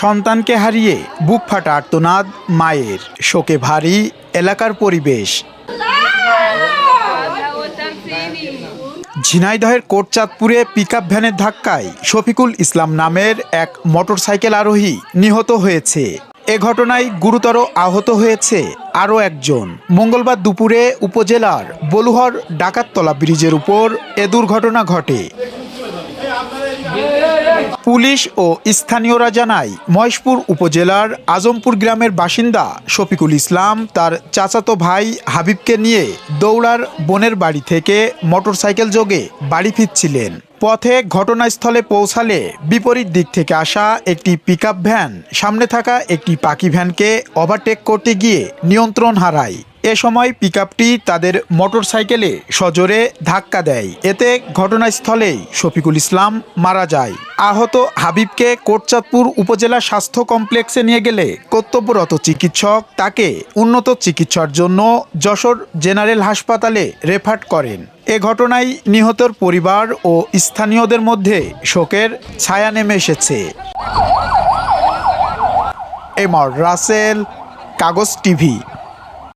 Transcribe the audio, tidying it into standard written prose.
সন্তানকে হারিয়ে বুক ফাটা আর্তনাদ মায়ের, শোকে ভারী এলাকার পরিবেশ। ঝিনাইদহের কোটচাঁদপুরে পিকআপ ভ্যানের ধাক্কায় শফিকুল ইসলাম নামের এক মোটরসাইকেল আরোহী নিহত হয়েছে। এ ঘটনায় গুরুতর আহত হয়েছে আরও একজন। মঙ্গলবার দুপুরে উপজেলার বলুহর ডাকাততলা ব্রিজের উপর এ দুর্ঘটনা ঘটে। পুলিশ ও স্থানীয়রা জানায়, মহেশপুর উপজেলার আজমপুর গ্রামের বাসিন্দা শফিকুল ইসলাম তার চাচাতো ভাই হাবিবকে নিয়ে দৌড়ার বোনের বাড়ি থেকে মোটরসাইকেল যোগে বাড়ি ফিরছিলেন। পথে ঘটনাস্থলে পৌঁছালে বিপরীত দিক থেকে আসা একটি পিকআপ ভ্যান সামনে থাকা একটি পাখি ভ্যানকে ওভারটেক করতে গিয়ে নিয়ন্ত্রণ হারায়। এ সময় পিকআপটি তাদের মোটরসাইকেলে সজোরে ধাক্কা দেয়। এতে ঘটনাস্থলেই শফিকুল ইসলাম মারা যায়। আহত হাবিবকে কোটচাঁদপুর উপজেলা স্বাস্থ্য কমপ্লেক্সে নিয়ে গেলে কর্তব্যরত চিকিৎসক তাকে উন্নত চিকিৎসার জন্য যশোর জেনারেল হাসপাতালে রেফার করেন। এ ঘটনায় নিহতর পরিবার ও স্থানীয়দের মধ্যে শোকের ছায়া নেমে এসেছে। এমর রাসেল, কাগজ টিভি।